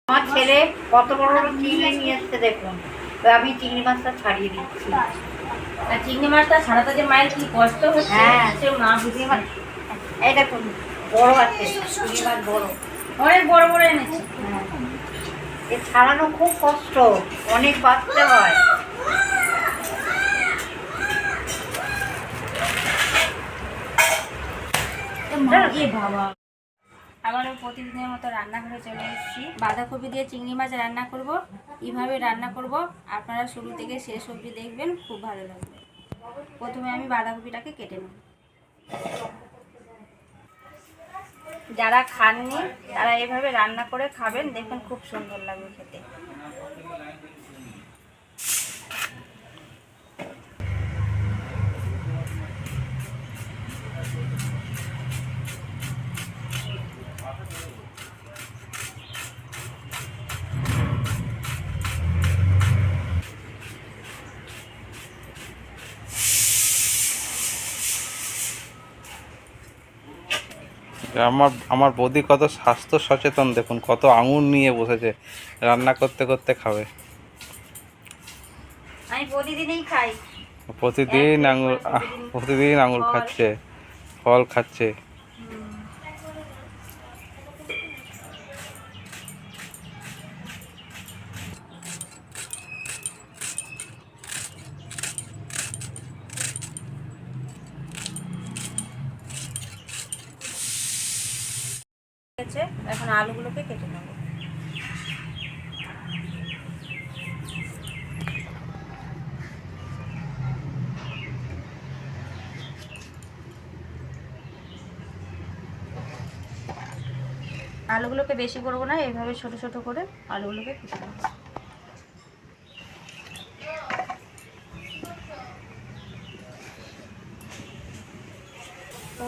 আমার ছেলে কত বড় বড় চিংড়ি নিয়ে এসছে দেখুন। আমি চিংড়ি মাছটা ছাড়িয়ে দিচ্ছি। আর চিংড়ি মাছটা ছাড়াতে যে মায়ের কি কষ্ট হচ্ছে সে মা বুঝতে পারছে। এই দেখুন বড় আছে চিংড়ি মাছ, বড় অনেক বড় বড় এনেছে। এ ছাড়ানো খুব কষ্ট, অনেক বাঁচতে হয়। বাবা আবারও প্রতিদিনের মতো রান্নাঘরে চলে এসেছি। বাঁধাকপি দিয়ে চিংড়ি মাছ রান্না করব। এইভাবে রান্না করব, আপনারা শুরু থেকে শেষ অবধি দেখবেন, খুব ভালো লাগবে। প্রথমে আমি বাঁধাকপিটাকে কেটে নেব। যারা খাননি তারা এভাবে রান্না করে খাবেন, দেখবেন খুব সুন্দর লাগবে খেতে। আমার বৌদি কত স্বাস্থ্য সচেতন, দেখুন কত আঙুর নিয়ে বসেছে, রান্না করতে করতে খাবে। আমি প্রতিদিনই খাই। প্রতিদিন আঙুর খাচ্ছে, ফল খাচ্ছে। এখন আলুগুলোকে কেটে নেব। আলুগুলোকে বেশি করবো না, এইভাবে ছোট ছোট করে আলুগুলোকে কেটে নেব।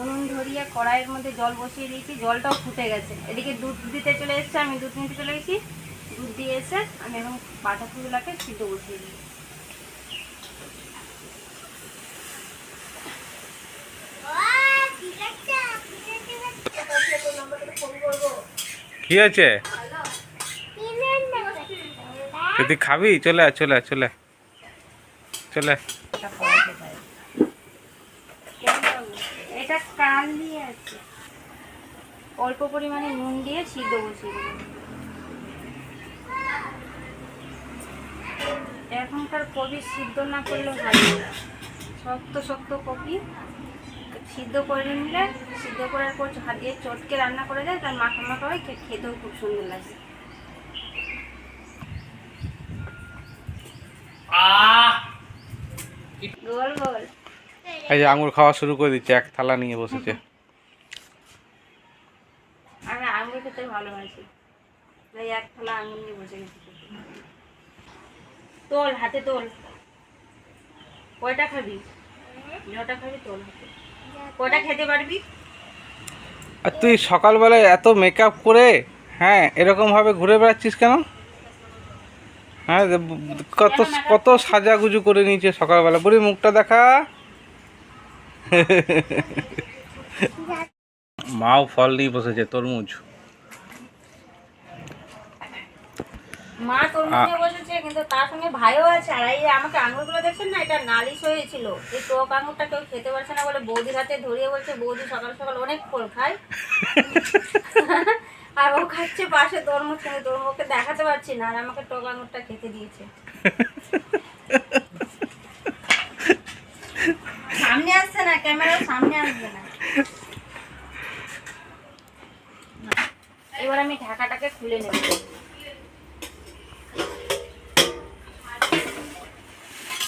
উনুন ধরিয়ে কড়াইয়ের মধ্যে জল বসিয়ে দিয়েছি, জলটাও ফুটে গেছে। এদিকে দুধ দিতে চলে এসেছে, আমি দুধ নিতে চলে গেছি। দুধ দিয়ে এসে আমি এখন বাঁধাকপিগুলোকে সিদ্ধ বসিয়ে দিই। কি আছে তুই খাবি? চলে আয়, চলে আয়, চলে আয়, চলে আয়। এটা কাল দিয়ে আছে, অল্প পরিমাণে নুন দিয়ে সিদ্ধ বসিয়ে দেব। এখনকার কপি সিদ্ধ না করলে ভালো, শক্ত শক্ত কপি সিদ্ধ করে নিলে, সিদ্ধ করার পর হাত দিয়ে চটকে রান্না করে যায়, তার মাখা মাখা হয়, খেতেও খুব সুন্দর লাগে। গোল গোল এই যে আঙুর খাওয়া শুরু করে দিচ্ছে, এক থালা নিয়ে বসেছে। আমি আঙুর খেতে ভালোবাসি, তাই এক থালা আঙুর নিয়ে বসে গেছি। তোল হাতে, তোল। কয়টা খাবি? যটা খাবি তোল হাতে। কয়টা খেতে পারবি? আর তুই সকালবেলায় এত মেকআপ করে, হ্যাঁ, এরকম ভাবে ঘুরে বেড়াচ্ছিস কেন? হ্যাঁ, কত কত সাজাগুজু করে নিয়েছে সকালবেলা। বুড়ি মুখটা দেখা। মাও ফল নিয়ে বসেছে, তরমুজ। মা তরমুজ নিয়ে বসেছে, কিন্তু তার সঙ্গে ভাইও আছে। আর এই আমাকে আঙুরগুলো দেখছেন না, এটা নালিশ হয়েছিল। এই টক আঙুরটা কেউ খেতে পারছে না বলে বৌদির হাতে ধরিয়ে বলছে, বৌদি সকাল সকাল অনেক ফল খায়। আর ও খাচ্ছে পাশে তরমুজ, কিন্তু তরমুজকে দেখাতে পারছি না, আর আমাকে টক আঙুরটা খেতে দিয়েছে। সামনে আসছে না, ক্যামেরার সামনে আসবে না। এবার আমি ঢাকাটাকে খুলে নেব।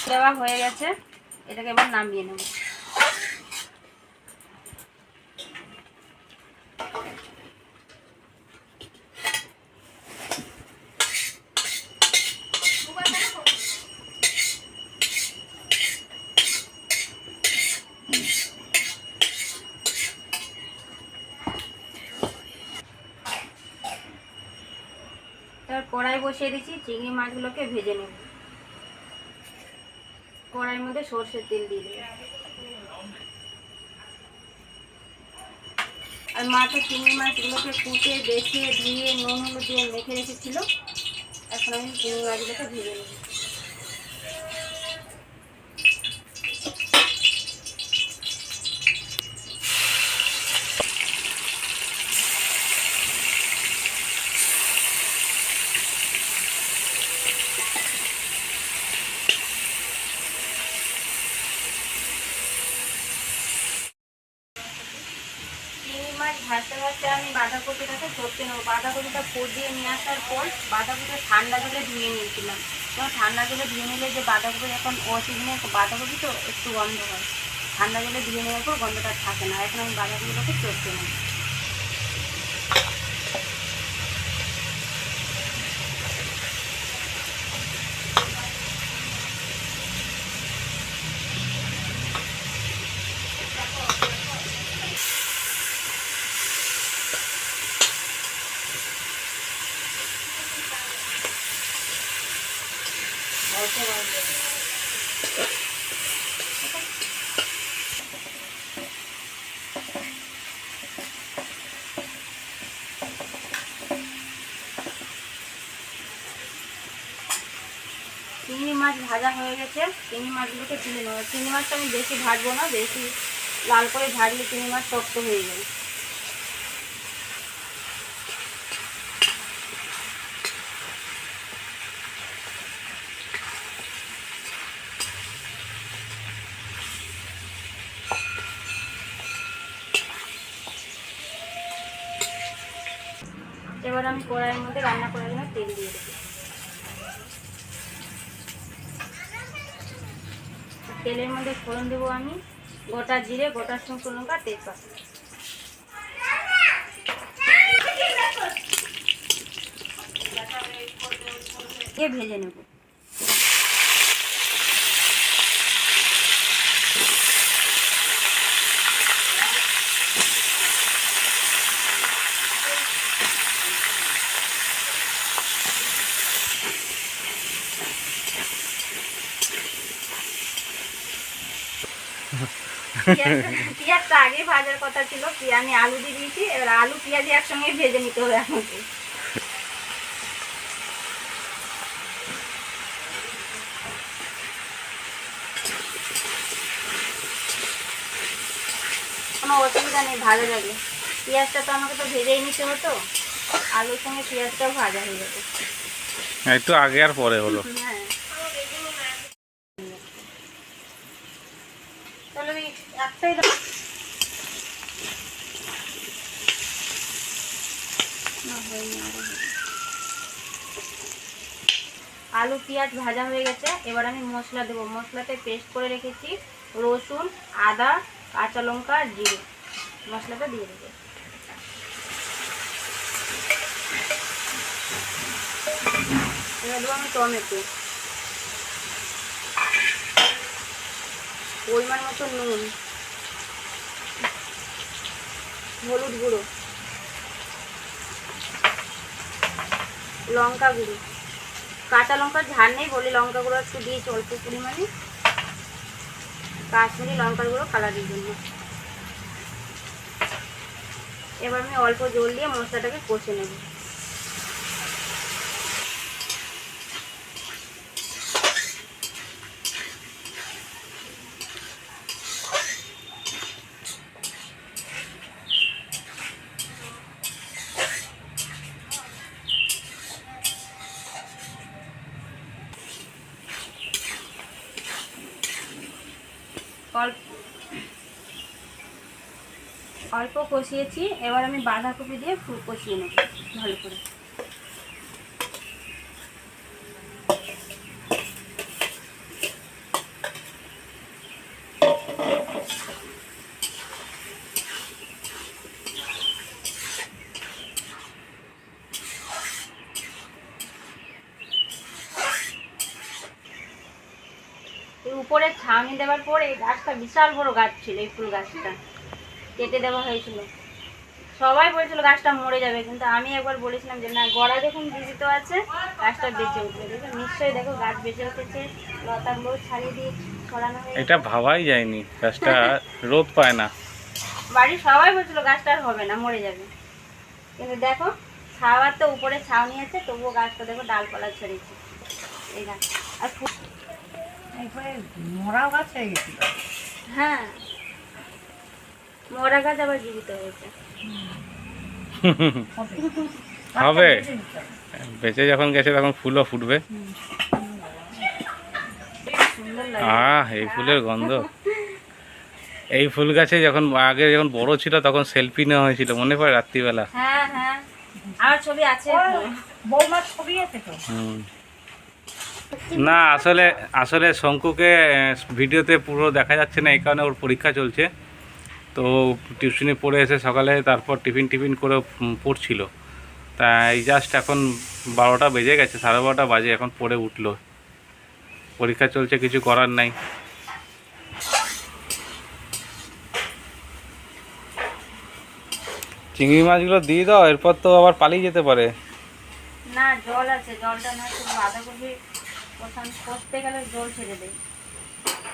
দেওয়া হয়ে গেছে, এটাকে এবার নামিয়ে নেব। এবার কড়াই বসিয়ে দিচ্ছি, চিংড়ি মাছগুলোকে ভেজে নেব। কড়াইয়ের মধ্যে সরষের তেল দিয়ে দেবো। আর আর মা তো চিংড়ি মাছগুলোকে কুটে বেছে ধুয়ে নুন হলুদ দিয়ে মেখে রেখেছিল। এখন আমি চিংড়ি মাছগুলোকে ভেজে নেব। চিংড়ি মাছ ভাজতে ভাজতে আমি বাঁধাকপিটাকে সরতে নেবো। বাঁধাকপিটা পুর দিয়ে নিয়ে আসার পর বাঁধাকপিটা ঠান্ডা জলে ধুয়ে নিয়েছিলাম। তো ঠান্ডা জলে ধুয়ে নিলে যে বাঁধাকপি এখন অসিজনে বাঁধাকপি তো একটু গন্ধ হয়, ঠান্ডা জলে ধুয়ে নেওয়ার পর গন্ধটা থাকে না। এখন আমি বাঁধাকপিটাকে সরতে নেব। চিংড়ি মাছ ভাজা হয়ে গেছে, চিংড়ি মাছগুলোকে তুলে নেব। চিংড়ি মাছটা আমি বেশি ভাজবো না, বেশি লাল করে ভাজলে চিংড়ি মাছ শক্ত হয়ে যাবে। এবার আমি কড়াইয়ের মধ্যে রান্না করার জন্য তেল দিয়ে দেবো। তেলের মধ্যে ফোড়ন দেবো আমি গোটা জিরে, গোটা শুকনো লঙ্কা, তেজপাতা। ভেজে নেব। পেঁয়াজটা আগে ভাজার কথা ছিল, আমি আলু দিয়ে দিয়েছি। এবার আলু পেঁয়াজ একসঙ্গে ভেজে নিতে হবে আমাকে। কোনো অসুবিধা নেই ভাজা যাবে। পেঁয়াজটা তো আমাকে তো ভেজেই নিতে হতো, আলুর সঙ্গে পেঁয়াজটাও ভাজা হয়ে যেত। একটু আগে আর পরে হলো। হ্যাঁ, তাহলে একটাই আলু পেঁয়াজ ভাজা হয়ে গেছে। এবার আমি মশলা দেবো। মশলাতে পেস্ট করে রেখেছি রসুন, আদা, কাঁচা লঙ্কা, জিরে। মশলাটা দিয়ে দেবো। এবার দেবো আমি টমেটো, পরিমাণ মতো নুন, হলুদ গুঁড়ো, লঙ্কা গুঁড়ো। কাঁচা লঙ্কার ঝাল নেই বলে লঙ্কা গুঁড়ো একটু দিয়েছি অল্প পরিমাণে, কাশ্মীরি লঙ্কার গুঁড়ো কালারের জন্য। এবার আমি অল্প জল দিয়ে মশলাটাকে কষে নেব। অল্প কষিয়েছি। এবার আমি বাঁধাকপি দিয়ে কষিয়ে নেব ভালো করে। উপরে ছাউনি দেওয়ার পরে গাছটা বিশাল বড় গাছ ছিল, এই ফুল গাছটা কেটে দেওয়া হয়েছিল। সবাই বলছিল গাছটা মরে যাবে, কিন্তু আমি একবার বলেছিলাম যে না, গোড়া দেখুন জীবিত আছে, গাছটা বেঁচে উঠবে। দেখো নিশ্চয়ই, দেখো গাছ বেঁচে উঠেছে, লতাগুলো ছাড়িয়ে দিয়ে ছড়ানো হয়েছে। এটা ভাবাই যায়নি গাছটা রোদ পায় না। বাড়ির সবাই বলছিল গাছটা আর হবে না, মরে যাবে, কিন্তু দেখো ছাওয়ার তো উপরে ছাউনি আছে, তবুও গাছটা দেখো ডালপালা ছড়িয়েছে এই গাছ। আর এরপরে মরাও গাছ হয়ে গেছিল। হ্যাঁ, মরা গাছ আবার জীবিত হয়েছে। হবে, বেঁচে যখন গেছে তখন ফুলও ফুটবে। সুন্দর লাগে। এই ফুলের গন্ধ। এই ফুল গাছে যখন আগে যখন বড় ছিল তখন সেলফি নেওয়া হয়েছিল, মনে পড়ে রাত্রিবেলা? হ্যাঁ হ্যাঁ, আমার ছবি আছে। বৌমার ছবি আছে তো। না আসলে আসলে শঙ্কুকে ভিডিওতে পুরো দেখা যাচ্ছে না, এই কারণে ওর পরীক্ষা চলছে। তো টিউশনি পড়ে এসে সকালে তারপর টিফিন করে পড়ছিল। তাই জাস্ট এখন 12টা বেজে গেছে, 12:30 বাজে, এখন পড়ে উঠলো। পরীক্ষা চলছে, কিছু করার নাই। চিংড়ি মাছগুলো দিয়ে দাও, এরপর তো আবার পালিয়ে যেতে পারে। না জল আছে, জলটা না শুধু বাঁধাকপি কষতে গেলে জল ছেড়ে দেয়,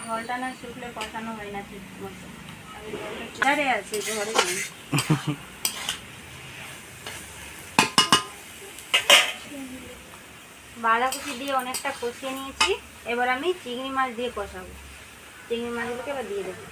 জলটা না শুকলে কষানো হয় না ঠিক মতো। আমি জলটা ঝরে আছে, ঝরে নেই। বাঁধাকপি দিয়ে অনেকটা কষিয়ে নিয়েছি, এবার আমি চিংড়ি মাছ দিয়ে কষাবো। চিংড়ি মাছগুলোকে এবার দিয়ে দেবো।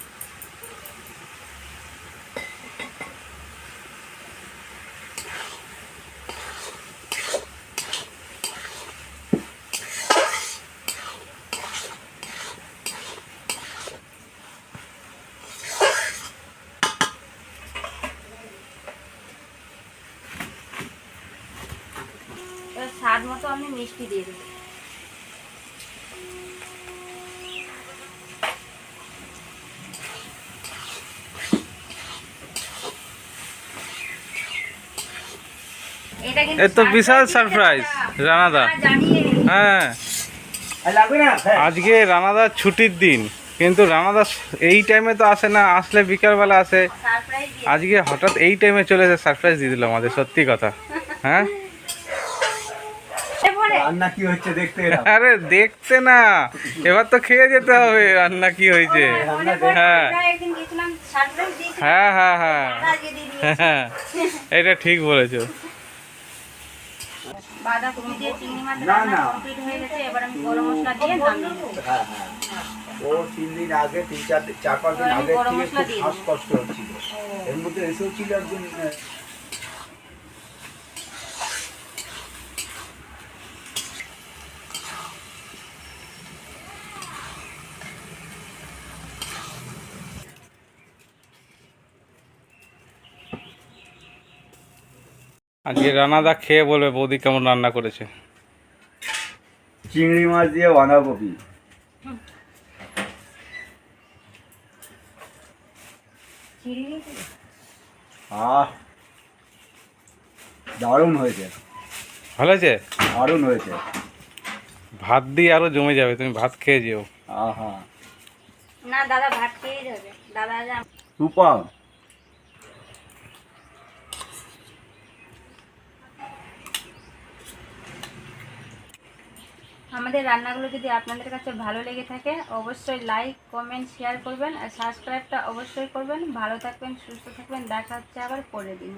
এবার স্বাদ মতো আমি মিষ্টি দিয়ে দেবো। এটা কিন্তু এ তো বিশাল সারপ্রাইজ রানাদা। হ্যাঁ, আজকে রানাদার ছুটির দিন, কিন্তু রানাদা এই টাইমে তো আসে না, আসলে বিকালবেলা আসে। সারপ্রাইজ দিয়ে আজকে হঠাৎ এই টাইমে চলে এসে সারপ্রাইজ দিয়ে দিল আমাদের, সত্যি কথা। হ্যাঁ, রান্না কি হচ্ছে দেখতে আরে দেখতে না, এবার তো খেয়ে যেতে হবে রান্না কি হয়েছে। হ্যাঁ একদিন গেছিলাম, সারপ্রাইজ দিয়েছি। হ্যাঁ হ্যাঁ হ্যাঁ আজকে দিয়ে দিয়েছি। হ্যাঁ, এটা ঠিক বলেছো। বাঁধাকপি দিয়ে চিংড়ি মাছ না, রান্না না। কমপ্লিট হয়ে গেছে, এবার আমি গরম মশলা দিয়ে নামিয়ে দেবো। হ্যাঁ ও 3 দিন আগে 4-5 দিন আমি আগে গরম থেকে মশলা খুব দিয়ে শ্বাসকষ্ট হচ্ছিল। এর মধ্যে এসেও ছিল একদিন আজকে রানাদা খেয়ে বলবে বৌদি কেমন রান্না করেছে। চিংড়ি মাছ দিয়ে বাঁধাকপি। দারুণ হয়েছে, ভালো হয়েছে? দারুণ হয়েছে। ভাত দিয়ে আরো জমে যাবে, তুমি ভাত খেয়ে যেও। আহা, না দাদা ভাত খেয়ে যাবে, দাদা যা। সুপার। আমাদের রান্নাগুলো যদি আপনাদের কাছে ভালো লেগে থাকে অবশ্যই লাইক কমেন্ট শেয়ার করবেন, আর সাবস্ক্রাইবটা অবশ্যই করবেন। ভালো থাকবেন, সুস্থ থাকবেন, দেখা হচ্ছে আবার পরের দিন।